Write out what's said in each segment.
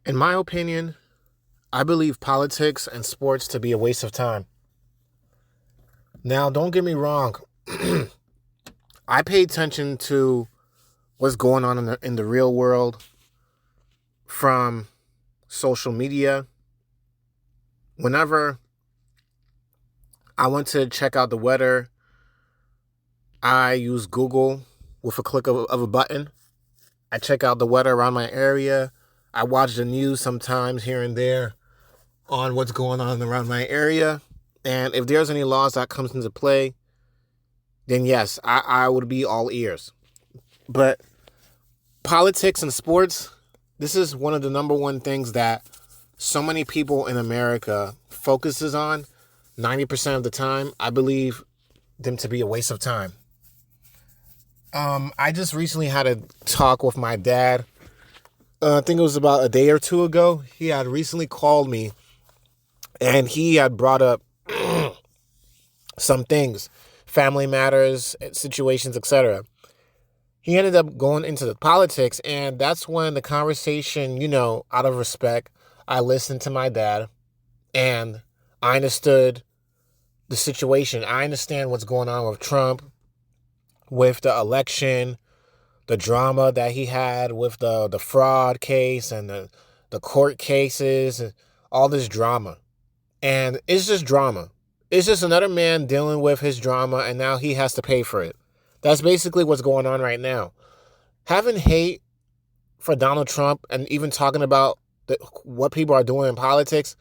In my opinion, I believe politics and sports to be a waste of time. Now, don't get me wrong. I pay attention to what's going on in the real world from social media. Whenever I want to check out the weather, I use Google with a click of a button. I check out the weather around my area. I watch the news sometimes here and there on what's going on around my area. And if there's any laws that comes into play, then yes, I would be all ears. But politics and sports, this is one of the number one things that so many people in America focuses on 90% of the time. I believe them to be a waste of time. I just recently had a talk with my dad. I think it was about a day or two ago. He had recently called me and he had brought up some things, family matters, situations, etc. He ended up going into the politics, and that's when the conversation, out of respect, I listened to my dad and I understood the situation. I understand what's going on with Trump, with the election, the drama that he had with the fraud case and the court cases, and all this drama. And it's just drama. It's just another man dealing with his drama, and now he has to pay for it. That's basically what's going on right now. Having hate for Donald Trump and even talking about what people are doing in politics,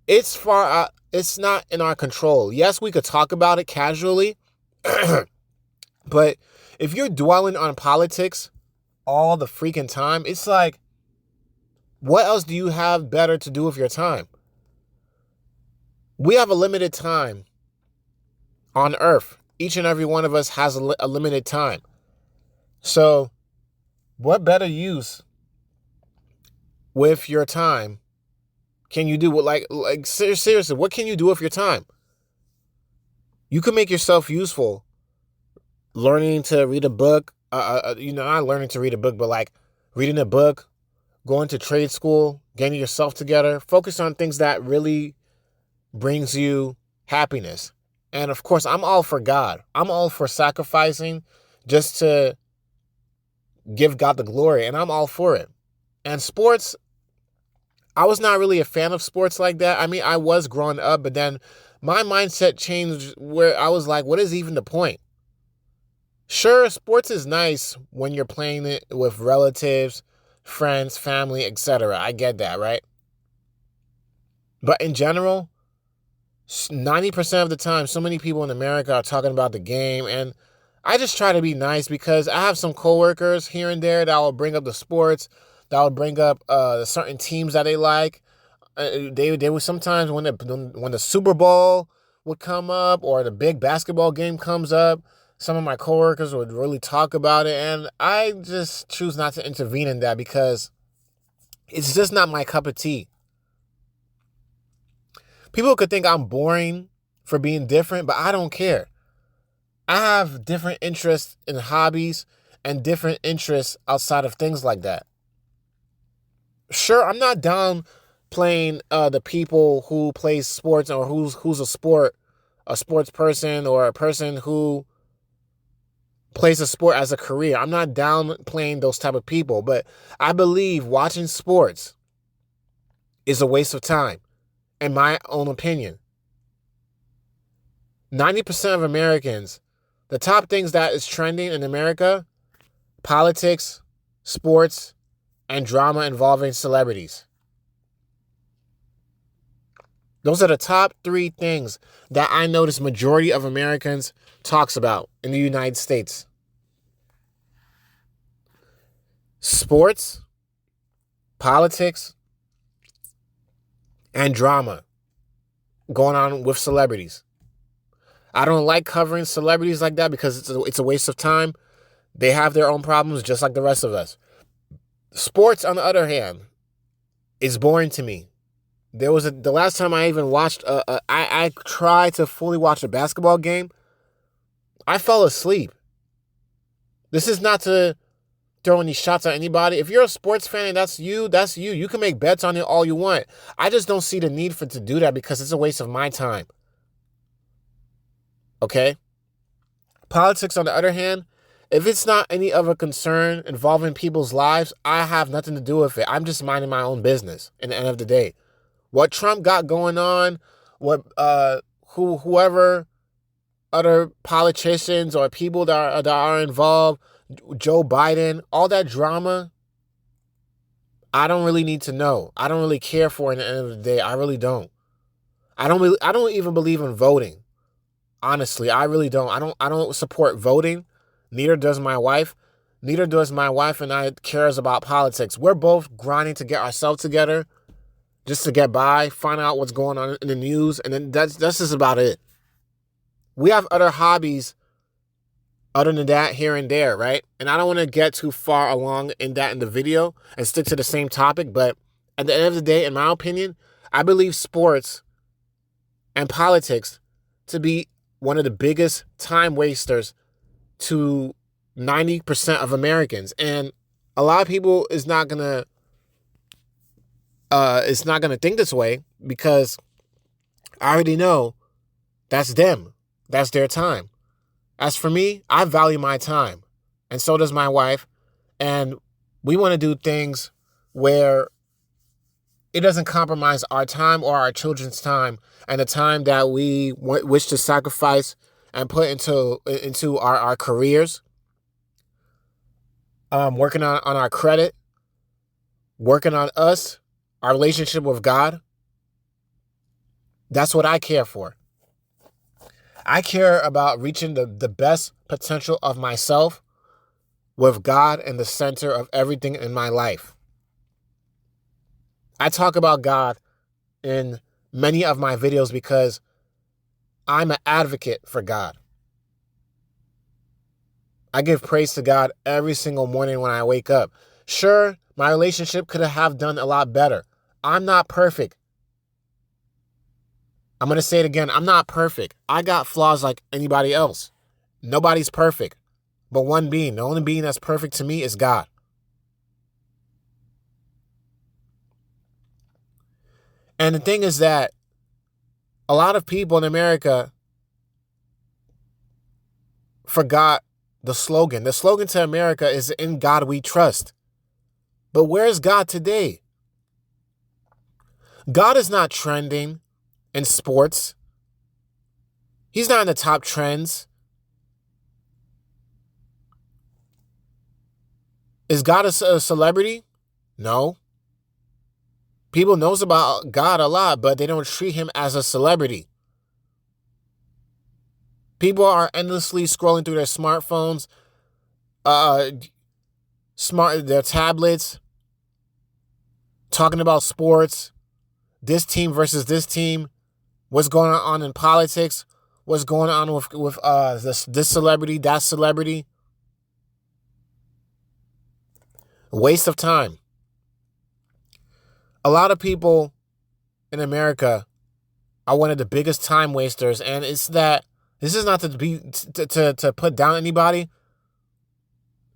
it's far out. It's not in our control. Yes, we could talk about it casually, but if you're dwelling on politics all the freaking time, it's like, what else do you have better to do with your time? We have a limited time on Earth. Each and every one of us has a limited time. So, what better use with your time can you do? Seriously, what can you do with your time? You can make yourself useful learning to read a book. Not learning to read a book, but like reading a book, going to trade school, getting yourself together. Focus on things that really brings you happiness. And of course, I'm all for God. I'm all for sacrificing just to give God the glory, and I'm all for it. And sports, I was not really a fan of sports like that. I mean, I was growing up, but then my mindset changed where I was like, what is even the point? Sure, sports is nice when you're playing it with relatives, friends, family, etc. I get that, right? But in general, 90% of the time, so many people in America are talking about the game, and I just try to be nice because I have some coworkers here and there that will bring up the sports, that will bring up certain teams that they like. They would sometimes when the Super Bowl would come up or the big basketball game comes up, some of my coworkers would really talk about it, and I just choose not to intervene in that because it's just not my cup of tea. People could think I'm boring for being different, but I don't care. I have different interests and hobbies and different interests outside of things like that. Sure, I'm not down playing the people who play sports or who's a sports person or a person who plays a sport as a career. I'm not down playing those type of people, but I believe watching sports is a waste of time, in my own opinion. 90% of Americans, the top things that is trending in America, politics, sports, and drama involving celebrities. Those are the top three things that I notice majority of Americans talks about in the United States. Sports, politics, and drama going on with celebrities. I don't like covering celebrities like that because it's a waste of time. They have their own problems just like the rest of us. Sports, on the other hand, is boring to me. The last time I even watched, I tried to fully watch a basketball game. I fell asleep. This is not to throwing these shots at anybody. If you're a sports fan and that's you, that's you. You can make bets on it all you want. I just don't see the need for to do that because it's a waste of my time. Okay? Politics, on the other hand, if it's not any of a concern involving people's lives, I have nothing to do with it. I'm just minding my own business in the end of the day. What Trump got going on, what whoever other politicians or people that are involved, Joe Biden, all that drama, I don't really need to know. I don't really care for it at the end of the day. I really don't. I don't even believe in voting. Honestly, I really don't. I don't support voting. Neither does my wife. Neither does my wife and I cares about politics. We're both grinding to get ourselves together just to get by, find out what's going on in the news, and then that's just about it. We have other hobbies other than that here and there, right? And I don't want to get too far along in the video and stick to the same topic, but at the end of the day, in my opinion, I believe sports and politics to be one of the biggest time wasters to 90% of Americans. And a lot of people is not gonna think this way because I already know that's them. That's their time. As for me, I value my time. And so does my wife. And we want to do things where it doesn't compromise our time or our children's time and the time that we wish to sacrifice and put into our careers. Working on our credit, working on us, our relationship with God. That's what I care for. I care about reaching the best potential of myself with God in the center of everything in my life. I talk about God in many of my videos because I'm an advocate for God. I give praise to God every single morning when I wake up. Sure, my relationship could have done a lot better. I'm not perfect. I'm going to say it again. I'm not perfect. I got flaws like anybody else. Nobody's perfect. But one being, the only being that's perfect to me is God. And the thing is that a lot of people in America forgot the slogan. The slogan to America is "In God We Trust." But where is God today? God is not trending in sports. He's not in the top trends. Is God a celebrity? No. People knows about God a lot, but they don't treat him as a celebrity. People are endlessly scrolling through their smartphones, their tablets, talking about sports, this team versus this team, what's going on in politics, what's going on with this celebrity, that celebrity. A waste of time. A lot of people in America are one of the biggest time wasters, and it's that this is not to put down anybody.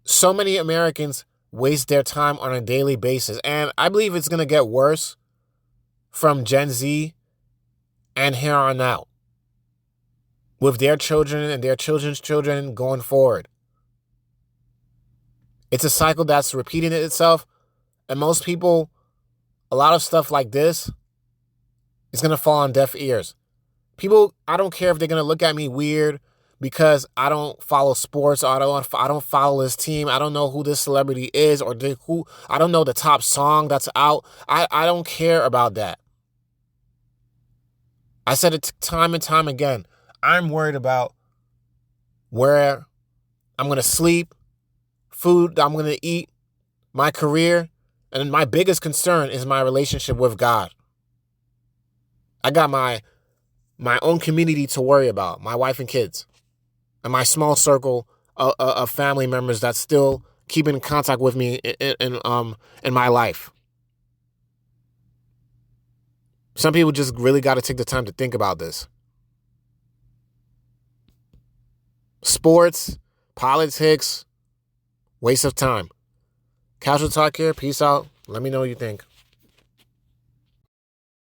So many Americans waste their time on a daily basis, and I believe it's going to get worse from Gen Z and here on out with their children and their children's children going forward. It's a cycle that's repeating itself, and most people, a lot of stuff like this is going to fall on deaf ears. People, I don't care if they're going to look at me weird because I don't follow sports or I don't follow this team. I don't know who this celebrity is or I don't know the top song that's out. I don't care about that. I said it time and time again. I'm worried about where I'm going to sleep, food I'm going to eat, my career, and my biggest concern is my relationship with God. I got my own community to worry about, my wife and kids, and my small circle of family members that still keep in contact with me in my life. Some people just really got to take the time to think about this. Sports, politics, waste of time. Casual Talk here. Peace out. Let me know what you think.